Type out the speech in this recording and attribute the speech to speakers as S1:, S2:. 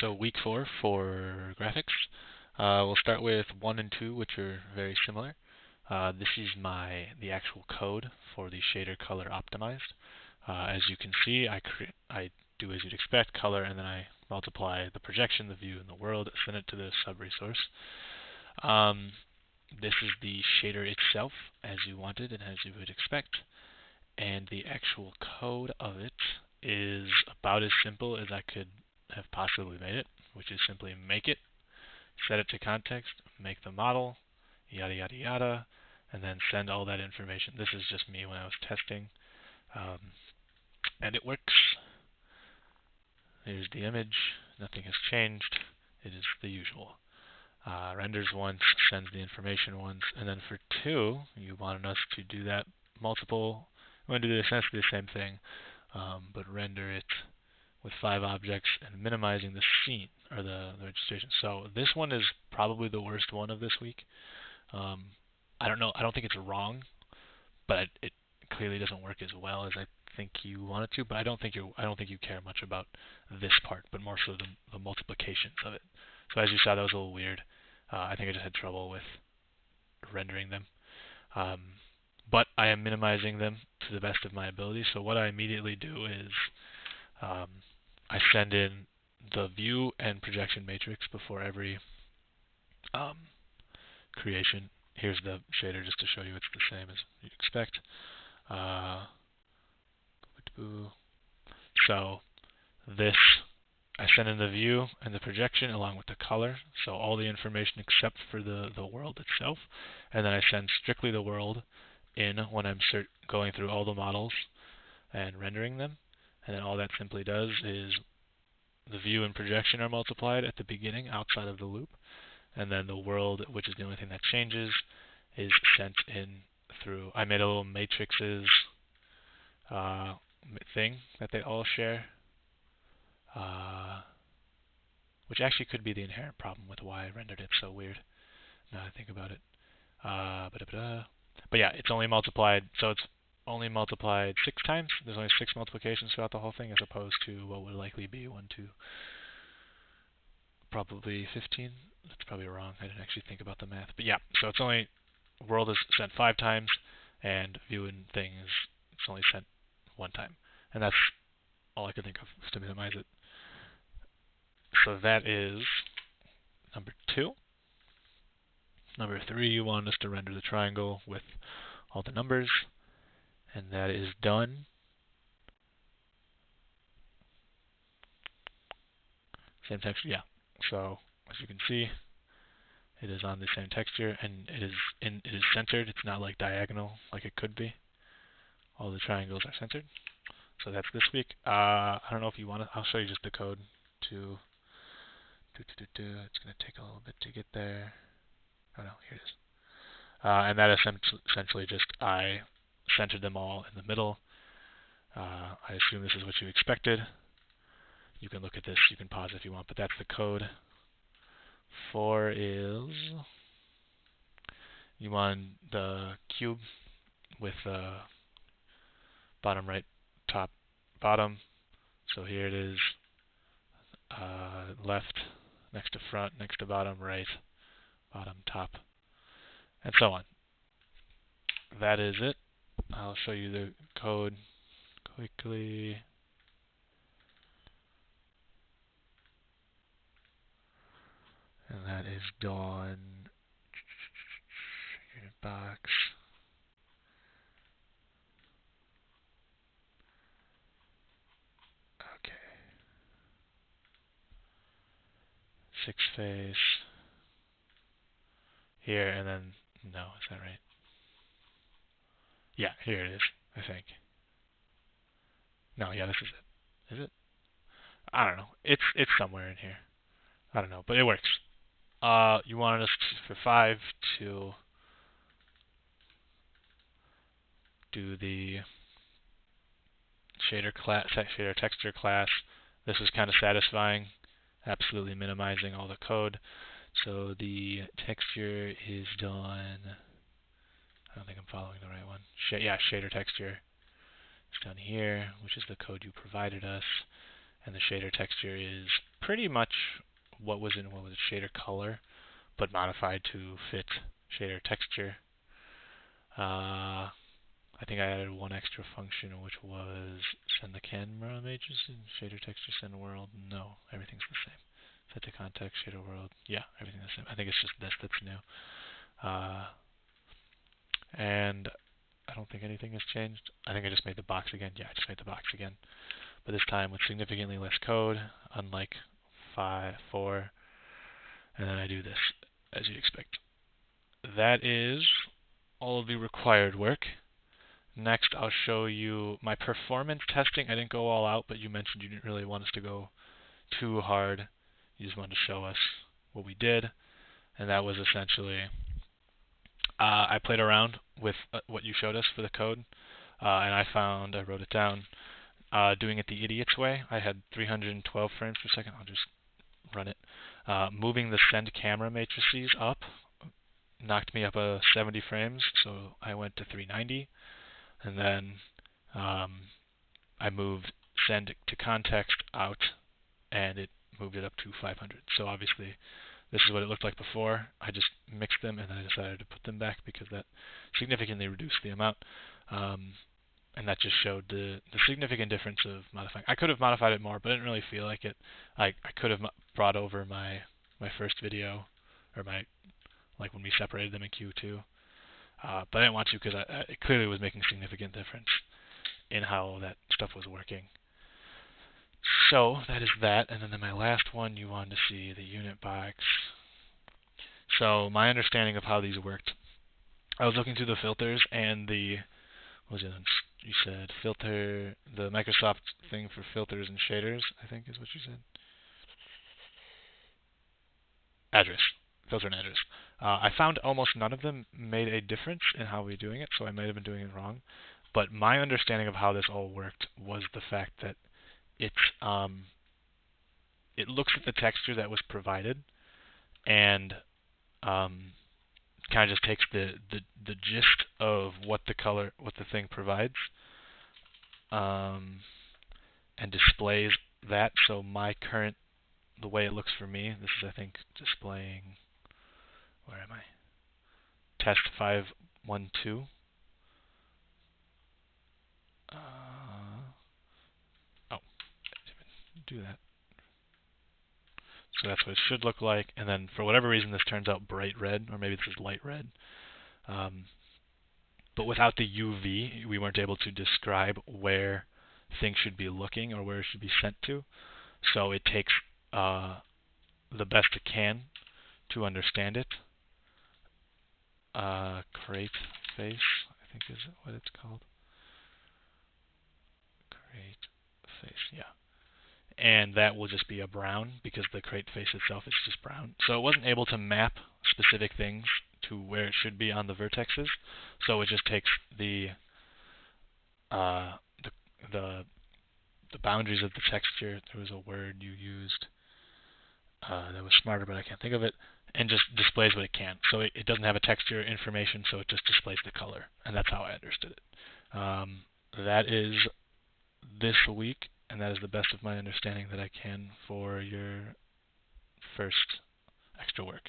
S1: So week 4 for graphics. We'll start with 1 and 2, which are very similar. This is the actual code for the shader color optimized. As you can see, I do as you'd expect, color, and then I multiply the projection, the view, and the world, send it to the sub-resource. This is the shader itself, as you wanted and as you would expect. And the actual code of it is about as simple as I could have possibly made it, which is simply make it, set it to context, make the model, yada yada yada, and then send all that information. This is just me when I was testing, and it works. Here's the image. Nothing has changed. It is the usual. Renders once, sends the information once, and then for 2, you wanted us to do that multiple. I'm going to do essentially the same thing, but render it with 5 objects and minimizing the scene or the registration. So this one is probably the worst one of this week. I don't know. I don't think it's wrong, but it clearly doesn't work as well as I think you want it to. But I don't think you care much about this part, but more so the multiplications of it. So as you saw, that was a little weird. I think I just had trouble with rendering them. But I am minimizing them to the best of my ability. So what I immediately do is I send in the view and projection matrix before every creation. Here's the shader just to show you it's the same as you'd expect. So this, I send in the view and the projection along with the color, so all the information except for the world itself, and then I send strictly the world in when I'm going through all the models and rendering them, and then all that simply does is the view and projection are multiplied at the beginning outside of the loop, and then the world, which is the only thing that changes, is sent in through. I made a little matrices thing that they all share, which actually could be the inherent problem with why I rendered it so weird, now I think about it. But yeah, it's only multiplied, so it's only multiplied 6 times. There's only 6 multiplications throughout the whole thing, as opposed to what would likely be 1, 2, probably 15. That's probably wrong. I didn't actually think about the math. But yeah, so it's only, world is sent 5 times, and view and thing is, it's only sent 1 time. And that's all I could think of to minimize it. So that is number 2. Number 3, you want us to render the triangle with all the numbers, and that is done. Same texture, yeah. So as you can see, it is on the same texture, and it is centered. It's not like diagonal like it could be. All the triangles are centered. So that's this week. I don't know if you want to. I'll show you just the code to. It's going to take a little bit to get there. Oh no, here it is. And that is essentially just I centered them all in the middle. I assume this is what you expected. You can look at this. You can pause if you want, but that's the code. 4 is you want the cube with bottom right, top, bottom. So here it is, left, next to front, next to bottom, right, bottom, top, and so on. That is it. I'll show you the code quickly. And that is done. Unit box. Okay. 6 face. Here, and then, no, is that right? Yeah, here it is, I think. No, yeah, this is it. Is it? I don't know. It's somewhere in here. I don't know, but it works. You wanted us for 5 to do the shader texture class. This is kind of satisfying, absolutely minimizing all the code. So the texture is done. I don't think I'm following the right one. Yeah, shader texture is down here, which is the code you provided us. And the shader texture is pretty much what was in what was it, shader color, but modified to fit shader texture. I think I added one extra function, which was send the camera images in shader texture, send world. No, everything's the same. Set to context, shader world. Yeah, everything's the same. I think it's just this that's new. And I don't think anything has changed. I think I just made the box again. Yeah, I just made the box again. But this time with significantly less code, unlike 4. And then I do this, as you'd expect. That is all of the required work. Next, I'll show you my performance testing. I didn't go all out, but you mentioned you didn't really want us to go too hard. You just wanted to show us what we did. And that was essentially, I played around with what you showed us for the code. And I wrote it down, doing it the idiot's way. I had 312 frames per second. I'll just run it. Moving the send camera matrices up knocked me up 70 frames, so I went to 390. And then I moved send to context out, and it moved it up to 500. So obviously, this is what it looked like before. I just mixed them, and then I decided to put them back because that significantly reduced the amount. And that just showed the significant difference of modifying. I could have modified it more, but I didn't really feel like it. I could have brought over my first video, or like when we separated them in Q2. But I didn't want to because it clearly was making a significant difference in how that stuff was working. So that is that. And then my last one, you wanted to see the unit box. So my understanding of how these worked, I was looking through the filters and what was it? You said filter, the Microsoft thing for filters and shaders, I think is what you said. Address. Filter and address. I found almost none of them made a difference in how we were doing it, so I might have been doing it wrong. But my understanding of how this all worked was the fact that it looks at the texture that was provided and kind of just takes the gist of what the thing provides, and displays that. So the way it looks for me, this is I think displaying. Where am I? Test 512. Oh, do that. So that's what it should look like. And then for whatever reason, this turns out bright red, or maybe this is light red. But without the UV, we weren't able to describe where things should be looking or where it should be sent to. So it takes the best it can to understand it. Crate face, I think is what it's called. Crate face, yeah. And that will just be a brown because the crate face itself is just brown. So it wasn't able to map specific things to where it should be on the vertexes. So it just takes the boundaries of the texture. There was a word you used that was smarter, but I can't think of it, and just displays what it can. So it doesn't have a texture information, so it just displays the color, and that's how I understood it. That is this week, and that is the best of my understanding that I can for your first extra work.